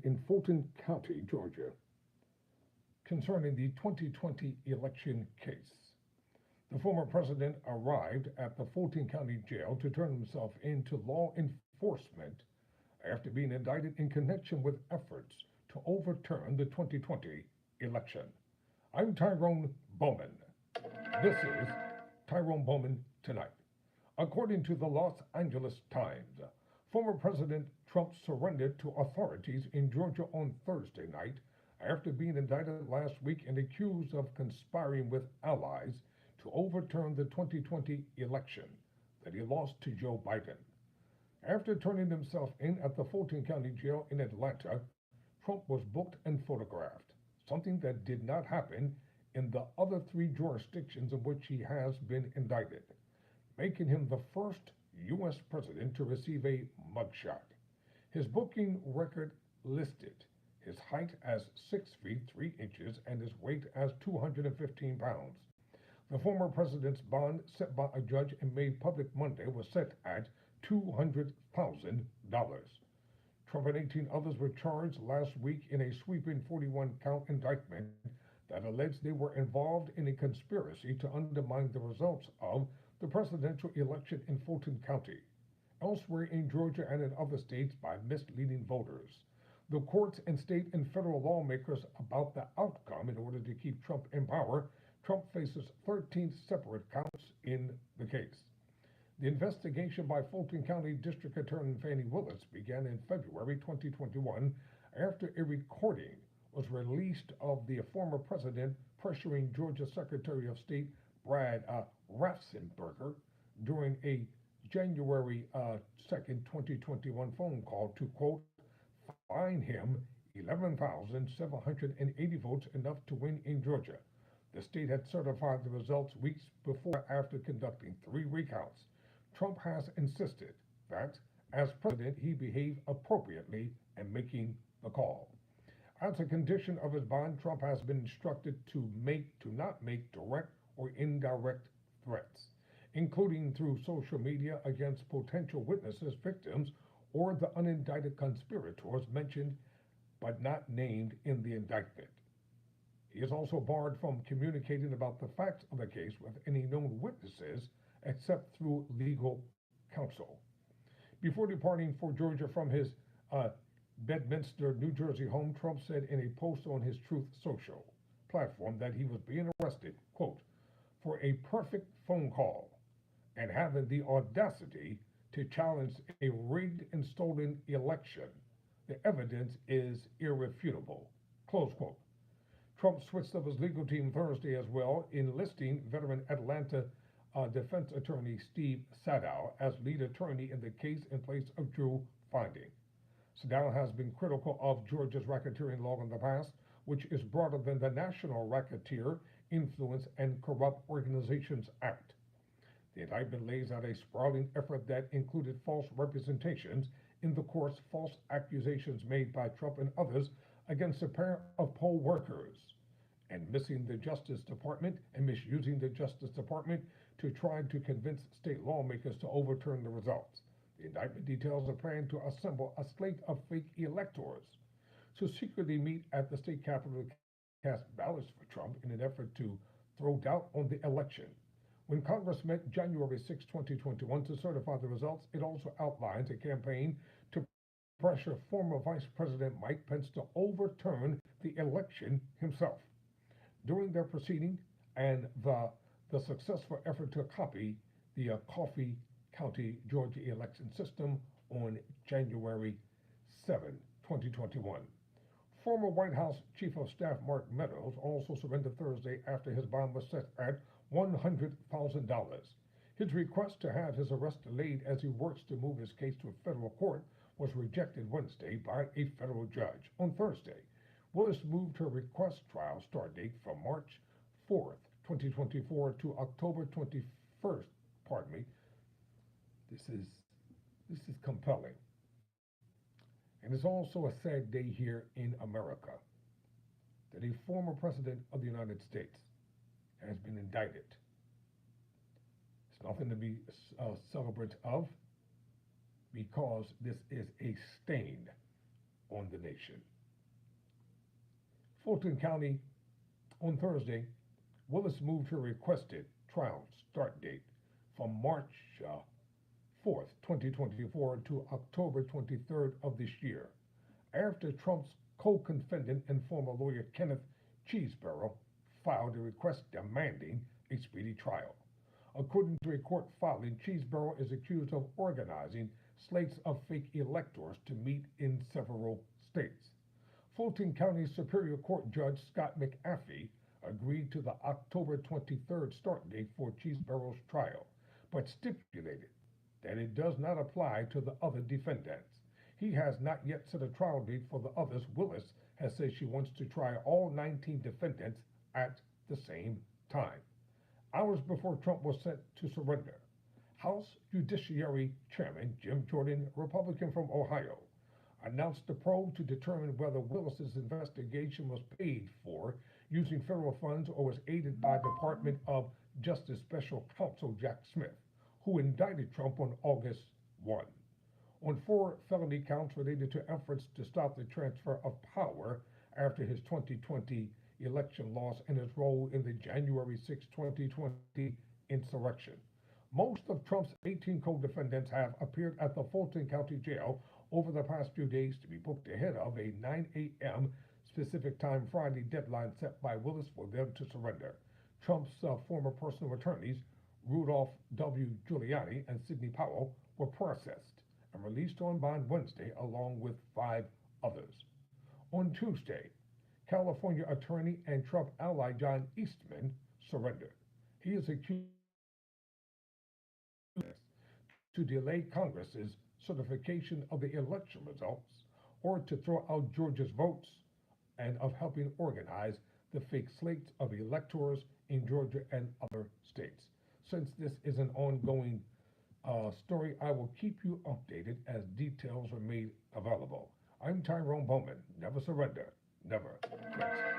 in Fulton County, Georgia, concerning the 2020 election case. The former president arrived at the Fulton County Jail to turn himself in to law enforcement after being indicted in connection with efforts to overturn the 2020 election. I'm Tyrone Bowman. This is Tyrone Bowman Tonight. According to the Los Angeles Times, former President Trump surrendered to authorities in Georgia on Thursday night after being indicted last week and accused of conspiring with allies to overturn the 2020 election that he lost to Joe Biden. After turning himself in at the Fulton County Jail in Atlanta, Trump was booked and photographed, something that did not happen in the other three jurisdictions in which he has been indicted, making him the first U.S. president to receive a mugshot. His booking record listed his height as 6 feet 3 inches and his weight as 215 pounds. The former president's bond set by a judge and made public Monday was set at $200,000. Trump and 18 others were charged last week in a sweeping 41-count indictment that alleged they were involved in a conspiracy to undermine the results of the presidential election in Fulton County, elsewhere in Georgia and in other states by misleading voters. The courts and state and federal lawmakers about the outcome in order to keep Trump in power. Trump faces 13 separate counts in the case. The investigation by Fulton County District Attorney Fani Willis began in February 2021 after a recording was released of the former president pressuring Georgia Secretary of State Brad Raffensperger during a January 2nd, 2021 phone call to, quote, find him 11,780 votes, enough to win in Georgia. The state had certified the results weeks before after conducting 3 recounts. Trump has insisted that, as president, he behaved appropriately in making the call. As a condition of his bond, Trump has been instructed to not make direct or indirect threats, including through social media against potential witnesses, victims, or the unindicted conspirators mentioned but not named in the indictment. He is also barred from communicating about the facts of the case with any known witnesses except through legal counsel. Before departing for Georgia from his Bedminster, New Jersey home, Trump said in a post on his Truth Social platform that he was being arrested, quote, for a perfect phone call and having the audacity to challenge a rigged and stolen election. The evidence is irrefutable, close quote. Trump switched up his legal team Thursday as well, enlisting veteran Atlanta defense attorney Steve Sadow as lead attorney in the case in place of Drew Finding. Sadow has been critical of Georgia's racketeering law in the past, which is broader than the National Racketeer Influence and Corrupt Organizations Act. The indictment lays out a sprawling effort that included false representations in the courts, false accusations made by Trump and others against a pair of poll workers, and misusing the Justice Department to try to convince state lawmakers to overturn the results. The indictment details a plan to assemble a slate of fake electors to secretly meet at the state capitol to cast ballots for Trump in an effort to throw doubt on the election. When Congress met January 6, 2021 to certify the results, it also outlines a campaign to pressure former Vice President Mike Pence to overturn the election himself. During their proceeding and the successful effort to copy the Coffee County, Georgia election system on January 7, 2021. Former White House Chief of Staff Mark Meadows also surrendered Thursday after his bond was set at $100,000. His request to have his arrest delayed as he works to move his case to a federal court was rejected Wednesday by a federal judge. On Thursday, Willis moved her request trial start date from March 4th, 2024 to October 21st. Pardon me. This is compelling. And it's also a sad day here in America that a former president of the United States has been indicted. It's nothing to be celebrant of, because this is a stain on the nation. Fulton County on Thursday, Willis moved her requested trial start date from March 4th, 2024 to October 23rd of this year, after Trump's co-defendant and former lawyer Kenneth Chesebro filed a request demanding a speedy trial. According to a court filing, Chesebro is accused of organizing slates of fake electors to meet in several states. Fulton County Superior Court Judge Scott McAfee agreed to the October 23rd start date for Chesebro's trial, but stipulated that it does not apply to the other defendants. He has not yet set a trial date for the others. Willis has said she wants to try all 19 defendants at the same time. Hours before Trump was set to surrender, House Judiciary Chairman Jim Jordan, Republican from Ohio, announced a probe to determine whether Willis's investigation was paid for using federal funds or was aided by Department of Justice Special Counsel Jack Smith, who indicted Trump on August 1 on 4 felony counts related to efforts to stop the transfer of power after his 2020 election loss and his role in the January 6, 2020 insurrection. Most of Trump's 18 co-defendants have appeared at the Fulton County Jail over the past few days to be booked ahead of a 9 a.m. Pacific Time Friday deadline set by Willis for them to surrender. Trump's former personal attorneys, Rudolph W. Giuliani and Sidney Powell, were processed and released on bond Wednesday along with 5 others. On Tuesday, California attorney and Trump ally John Eastman surrendered. He is accused to delay Congress's certification of the election results or to throw out Georgia's votes and of helping organize the fake slates of electors in Georgia and other states. Since this is an ongoing story, I will keep you updated as details are made available. I'm Tyrone Bowman. Never surrender, never quit.